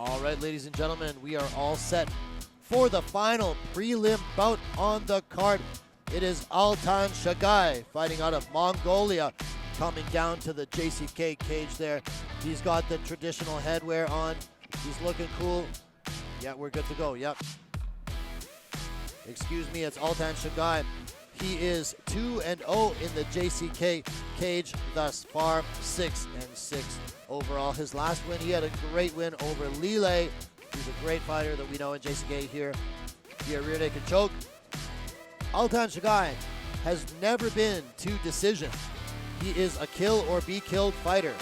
All right, ladies and gentlemen, we are all set for the final prelim bout on the card. It is Altanshagai fighting out of Mongolia, coming down to the JCK cage there. He's got the traditional headwear on. He's looking cool. Yeah, we're good to go. Yep. Excuse me, it's Altanshagai. He is 2-0 in the JCK cage thus far, 6-6 overall. His last win, he had a great win over Lile. He's a great fighter that we know in JCK here. Via rear naked choke. Altanshagai has never been to decision. He is a kill or be killed fighter.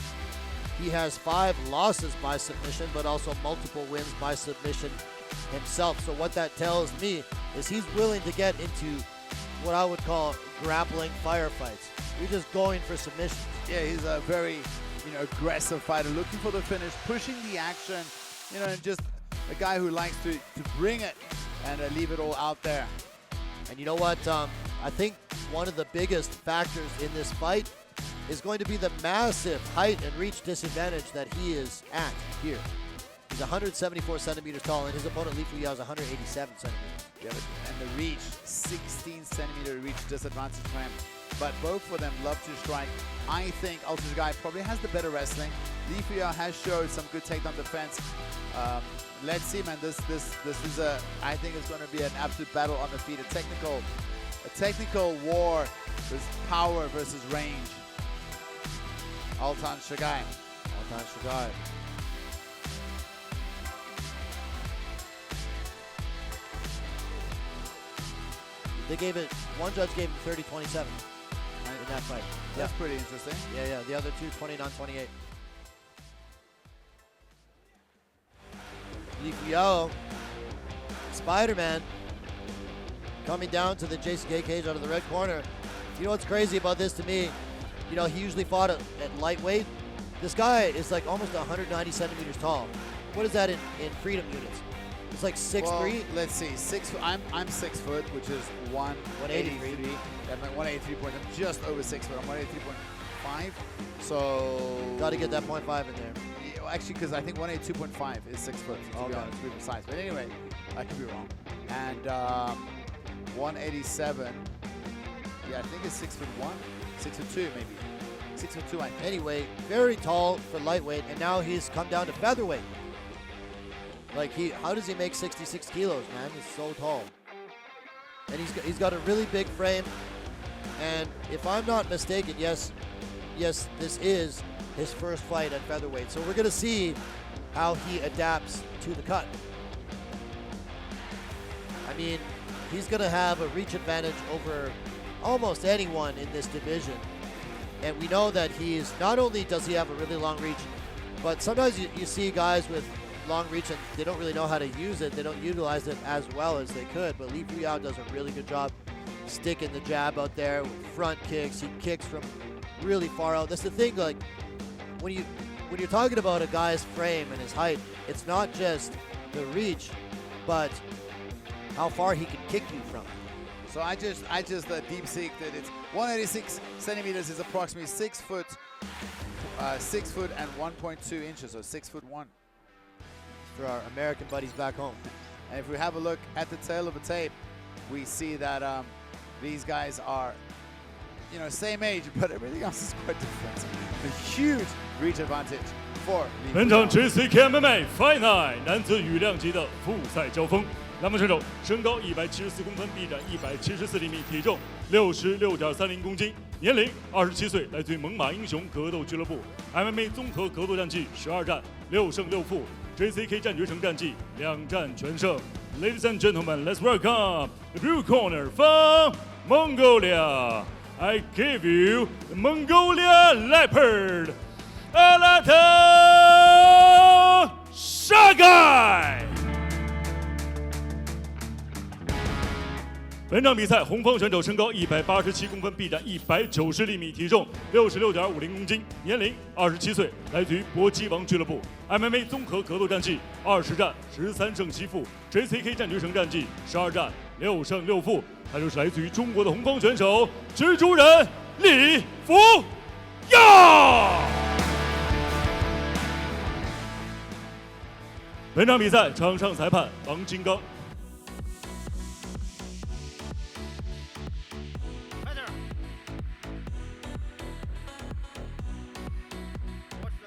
He has 5 losses by submission, but also multiple wins by submission himself. So what that tells me is he's willing to get into what I would call grappling firefights. You're just going for submissions. Yeah, he's a very, aggressive fighter, looking for the finish, pushing the action, and just a guy who likes to bring it and leave it all out there. And you know what? I think one of the biggest factors in this fight is going to be the massive height and reach disadvantage that he is at here. He's 174 centimeters tall, and his opponent, Li Fuyao, is 187 centimeters. Yeah, and the reach, 16 centimeter reach disadvantage for him. But both of them love to strike. I think Altanshagai probably has the better wrestling. Li Fuyao has showed some good takedown defense. Let's see, man. This is I think it's going to be an absolute battle on the feet. A technical war with power versus range. Altanshagai. Altanshagai. They gave it, one judge gave him 30-27 in that fight. That's pretty interesting. Yeah, the other two, 29-28. Li Fuyao, Spider-Man, coming down to the JCK cage out of the red corner. You know what's crazy about this to me? He usually fought at lightweight. This guy is like almost 190 centimeters tall. What is that in freedom units? It's like 6'3". Well, let's see. 6 foot. I'm 6 foot, which is 183. I'm 183. I'm just over 6 foot. I'm 183.5. So got to get that 0.5 in there. Yeah, actually, because I think 182.5 is 6 foot. To be honest, to be precise. But anyway, I could be wrong. And 187. Yeah, I think it's 6'1", 6'2", maybe. 6'2", I think. Anyway, very tall for lightweight, and now he's come down to featherweight. Like how does he make 66 kilos, man? He's so tall. And he's got a really big frame. And if I'm not mistaken, yes, this is his first fight at featherweight. So we're gonna see how he adapts to the cut. I mean, he's gonna have a reach advantage over almost anyone in this division. And we know that he's, not only does he have a really long reach, but sometimes you see guys with long reach and they don't really know how to use it. They don't utilize it as well as they could. But Li Fuyao does a really good job sticking the jab out there with front kicks. He kicks from really far out. That's the thing, like when you're talking about a guy's frame and his height, it's not just the reach, but how far he can kick you from. So I just deep seek that it's 186 centimeters is approximately 6 foot, 6 foot and 1.2 inches, so 6'1". For our American buddies back home. And if we have a look at the tail of the tape, we see that these guys are, same age, but everything else is quite different. A huge reach advantage for Li Fuyao. 本场 JCK MMA Fight Night 男子羽量级的复赛交锋，蓝方选手身高174公分，臂展174厘米，体重66.30公斤，年龄27岁，来自于猛犸英雄格斗俱乐部 ，MMA 综合格斗战绩12战6胜6负。 JCK 战决胜战绩2战全胜。Ladies and gentlemen, let's welcome the blue corner from Mongolia. I give you the Mongolia Leopard, Altanshagai. 本场比赛，红方选手身高187公分，臂展190厘米，体重66.50公斤，年龄27岁，来自于搏击王俱乐部 ，MMA 综合格斗战绩20战13胜7负 ，JCK 战决胜战绩12战6胜6负。他就是来自于中国的红方选手蜘蛛人李福耀。本场比赛场上裁判王金刚。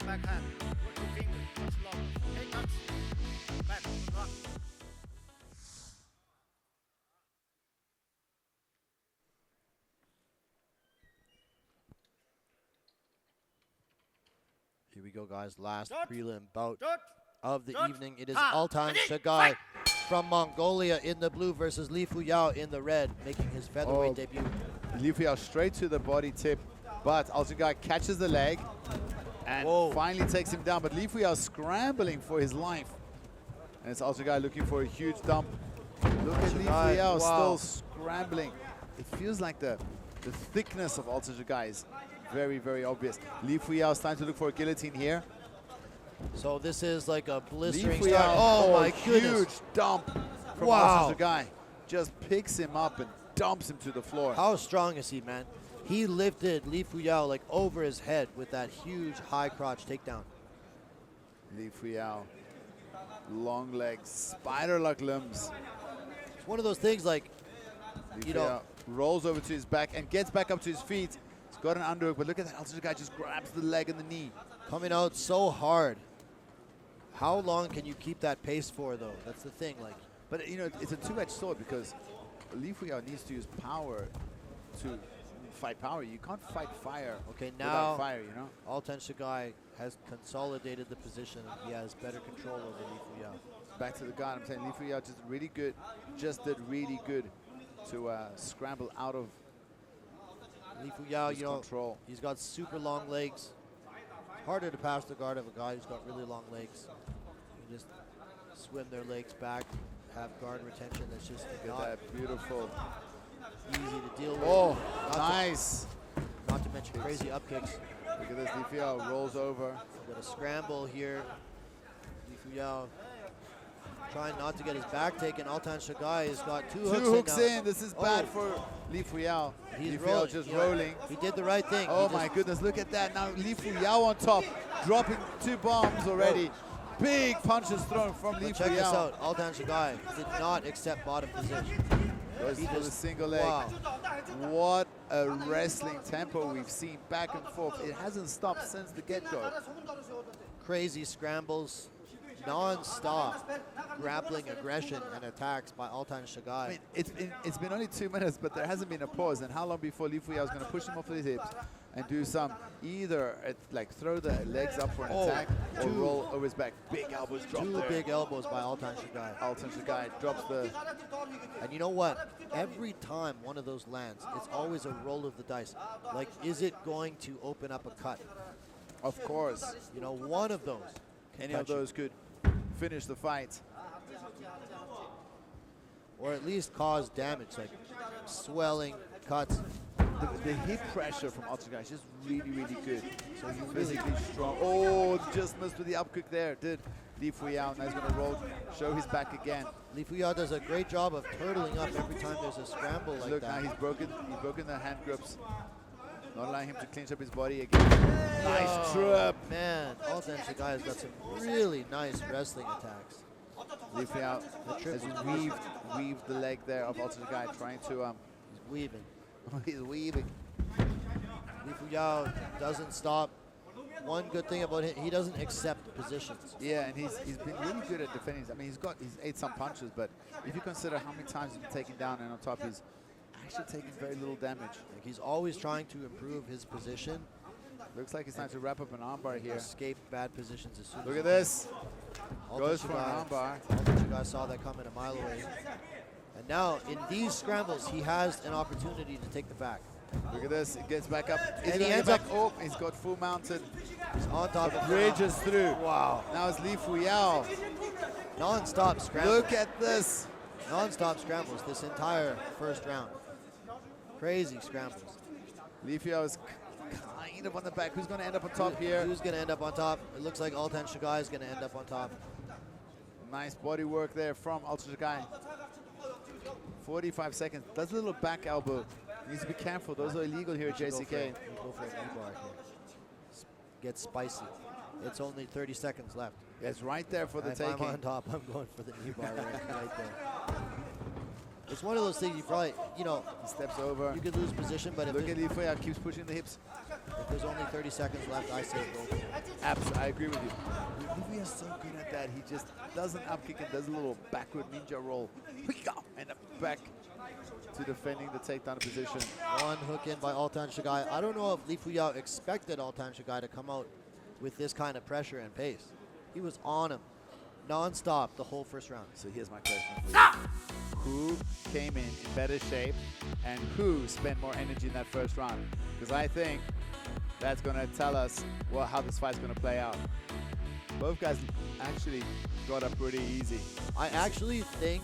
backhand. Watch your finger. Watch long. Hey, touch. Back. Rock. Here we go, guys. Last Dot. prelim bout Dot. of the Dot. evening. It is Ha. Altanshagai from Mongolia in the blue versus fuyao in the red, making his featherweight debut. Fuyao straight to the body tip, but Altanshagai catches the leg and finally takes him down. But Fuyao scrambling for his life. And it's Altanshagai looking for a huge dump. Look at Fuyao still scrambling. It feels like the thickness of Altanshagai is very, very obvious. Fuyao is starting to look for a guillotine here. So this is like a blistering Fuyao, start. Oh my huge goodness. dump from Altanshagai. Just picks him up and dumps him to the floor. How strong is he, man? He lifted Fuyao like over his head with that huge high crotch takedown. Fuyao, long legs, spider-like limbs. It's one of those things like, you know, rolls over to his back and gets back up to his feet. He's got an underhook, but look at that. Altanshagai just grabs the leg and the knee. coming out so hard. How long can you keep that pace for, though? That's the thing. Like, but you know, it's a two-edged sword because Fuyao needs to use power to fight power. You can't fight fire. Okay, now without fire, you know. Altanshagai has consolidated the position. He has better control over Fuyao. Back to the guard. I'm saying Fuyao just really good. Just did really good to scramble out of Fuyao, you know, control. He's got super long legs. It's harder to pass the guard of a guy who's got really long legs. You just swim their legs back, have guard retention. That's just Look at that beautiful. easy to deal with. Oh, Not nice. not to mention crazy up kicks. Look at this. Fuyao rolls over. Got a scramble here. Fuyao trying not to get his back taken. Altanshagai has got two hooks in. This is bad for Fuyao. He's Fuyao rolling. just You know, rolling. He did the right thing. Oh He my just- goodness, look at that. Now Fuyao on top, dropping 2 bombs already. Big punches thrown from But check this Fuyao. out. Altanshagai did not accept bottom position. Goes He for the just- single leg. wow. What a wrestling tempo we've seen back and forth. It hasn't stopped since the get-go. Crazy scrambles, non-stop grappling aggression and attacks by Altanshagai. I mean, it's been only 2 minutes, but there hasn't been a pause. And how long before Fuyao is going to push him off his hips and do some either like throw the legs up for an attack or roll over his back. Big elbows drop Two there. big elbows by Altanshagai. Altanshagai drops the. And you know what? Every time one of those lands, it's always a roll of the dice. Like, is it going to open up a cut? Of course, You know, one of those. can any of touch you. those could finish the fight. Or at least cause damage, like swelling, cuts. The hip pressure from Altanshagai is just really, really good. So he's physically strong. Oh, just missed with the up kick there. Did Fuyao. Now he's going to roll, show his back again. Fuyao does a great job of turtling up every time there's a scramble like Look, that. now he's broken the hand grips. Not allowing him to clinch up his body again. Nice trip. Man, Altanshagai has got some really nice wrestling attacks. Fuyao has weaved the leg there of Altanshagai, trying to He's weaving. he's weaving. Fuyao doesn't stop. One good thing about him, he doesn't accept positions. Yeah, and he's been really good at defending. I mean, he's ate some punches, but if you consider how many times he's been taken down and on top, he's actually taking very little damage. Like, he's always trying to improve his position. Looks like it's time to wrap up an armbar here. Escape bad positions as soon Look as at this. he Goes for an Altanshagai- armbar. Altanshagai saw that coming a mile away. And now, in these scrambles, he has an opportunity to take the back. Look at this. He gets back up. He's And he gonna get ends back. up- Oh, he's got full mounted. He's on top of Bridges through. Wow. Now it's Fuyao. Non-stop scrambles. Look at this. Non-stop scrambles this entire first round. Crazy scrambles. Fuyao is kind of on the back. Who's going to end up on top here? Who's going to end up on top? It looks like Altanshagai is going to end up on top. Nice body work there from Altanshagai. 45 seconds. Does a little back elbow. Needs to be careful. Those are illegal here at JCK. Go for a knee bar here. Get spicy. It's only 30 seconds left. It's right there for the If I'm taking. on top, I'm going for the knee bar right there. It's one of those things you probably, you know, He steps over. you could lose position, but if, Look at Li Fuyao, keeps pushing the hips. if there's only 30 seconds left, I say go. Absolutely, I agree with you. Li Fuyao is so good at that. He just does an up kick and does a little backward ninja roll. And back to defending the takedown position. One hook in by Altanshagai. I don't know if Li Fuyao expected Altanshagai to come out with this kind of pressure and pace. He was on him non-stop the whole first round. So here's my question for you. Who came in better shape and who spent more energy in that first round? Because I think that's going to tell us how this fight's going to play out. Both guys actually got up pretty easy. I actually think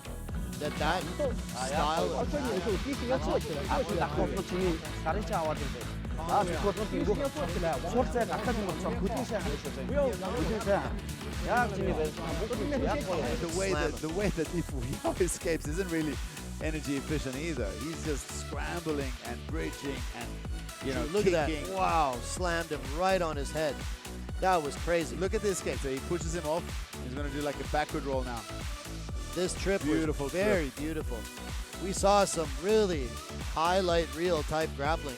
that style of The way that Li Fuyao escapes isn't really energy efficient either. He's just scrambling and bridging and, you know, look kicking. at that. Wow, slammed him right on his head. That was crazy. Look at this escape. So he pushes him off. He's going to do like a backward roll now. This trip Beautiful was very trip. beautiful. We saw some really highlight reel type grappling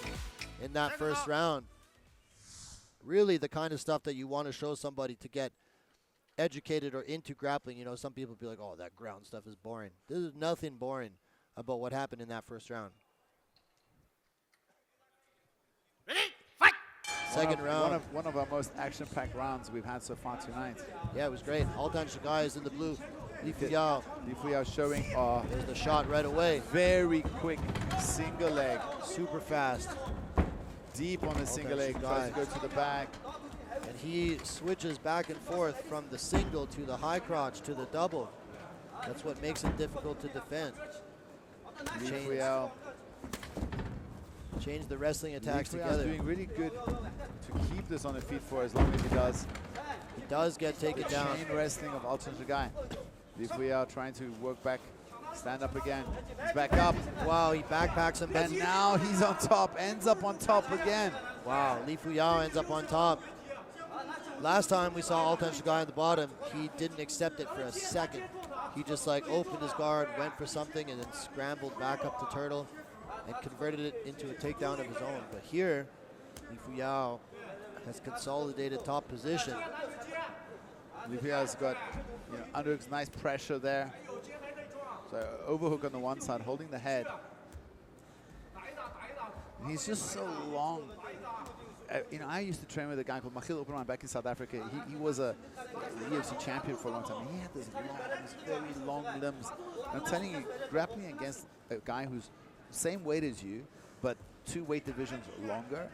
in that first round. Really the kind of stuff that you want to show somebody to get educated or into grappling. You know, some people be like, oh, that ground stuff is boring. There's nothing boring about what happened in that first round. Ready? Fight! Second round. One of our most action-packed rounds we've had so far tonight. Yeah, it was great. Altanshagai is in the blue. Li Fuyao. Li Fuyao showing There's the shot right away. very quick single leg. Super fast. Deep on the single leg. Tries to go to the back. And he switches back and forth from the single to the high crotch to the double. That's what makes it difficult to defend. Li Fuyao. Change the wrestling attacks Li Fuyao together. doing really good to keep this on the feet for as long as he does. He does get taken The down. chain wrestling of Altanshagai. Li Fuyao trying to work back, stand up again. He's back up. Wow, he backpacks him. And now he's on top, ends up on top again. Wow, Li Fuyao ends up on top. Last time we saw Altanshagai at the bottom, he didn't accept it for a second. He just like opened his guard, went for something, and then scrambled back up to turtle and converted it into a takedown of his own. But here, Li Fuyao has consolidated top position. Li Fuyao's got, you know, underhooks, nice pressure there. So overhook on the one side, holding the head. And he's just so long. You know, I used to train with a guy called Michiel Opperman back in South Africa. He was a UFC champion for a long time. He had these very long limbs. I'm telling you, grappling against a guy who's same weight as you, but 2 weight divisions longer,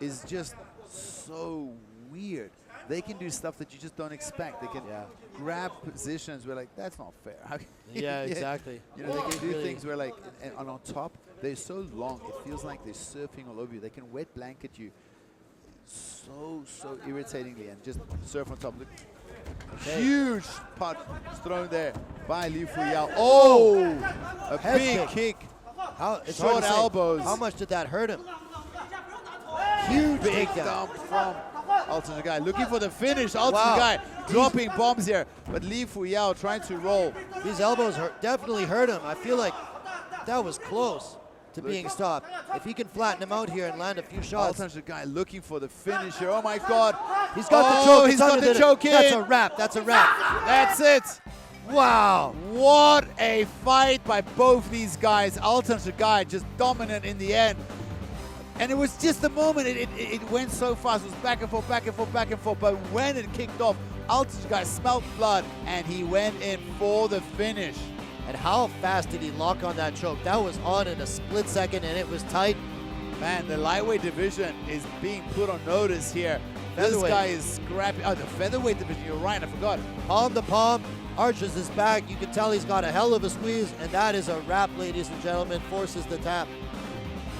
is just so weird. They can do stuff that you just don't expect. They can grab positions where like, that's not fair. Yeah, exactly. You know, they can do things where like, and on top, they're so long, it feels like they're surfing all over you. They can wet blanket you so irritatingly and just surf on top. Look, huge punch thrown there by Li Fuyao. Oh, a Head big kick. It's Short hard to say. elbows. How much did that hurt him? Huge Big takedown. dump from Altanshagai. Looking for the finish. Altanshagai dropping bombs here. But Li Fuyao trying to roll. These elbows definitely hurt him. I feel like that was close to being stopped. If he can flatten him out here and land a few shots. Altanshagai looking for the finish here. Oh my God. He's got the choke. He's got the choke in. That's a wrap. That's a wrap. That's it. Wow. What a fight by both these guys. Altanshagai just dominant in the end. And it was just a moment. It went so fast. It was back and forth, back and forth, back and forth. But when it kicked off, Altanshagai smelled blood and he went in for the finish. And how fast did he lock on that choke? That was on in a split second and it was tight. Man, the lightweight division is being put on notice here. This guy is scrappy. Oh, the featherweight division, you're right, I forgot. Palm to palm, arches his back. You can tell he's got a hell of a squeeze, and that is a wrap, ladies and gentlemen. Forces the tap.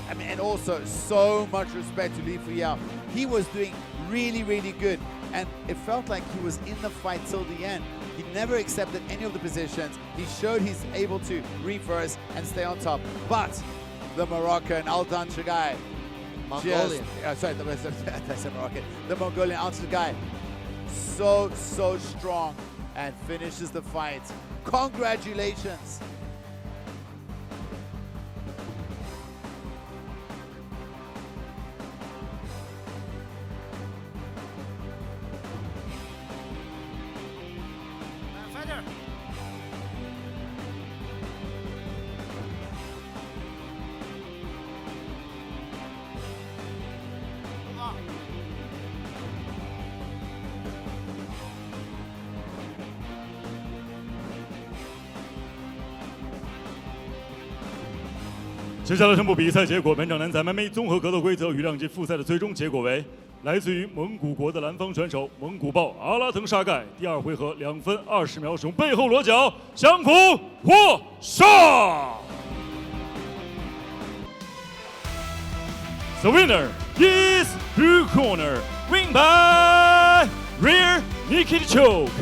I mean, and also so much respect to Li Fuyao. He was doing really, really good. And it felt like he was in the fight till the end. He never accepted any of the positions. He showed he's able to reverse and stay on top. But the Moroccan Altanshagai, Mongolian. sorry, that's Moroccan. The Mongolian Altanshagai so strong and finishes the fight. Congratulations. Fighter. 接下来宣布比赛结果。本场男子 MMA 综合格斗规则与量级复赛的最终结果为：来自于蒙古国的蓝方选手蒙古豹阿拉腾沙盖，第二回合2分20秒使用背后裸脚降服获胜。The winner is blue corner, win by rear naked choke.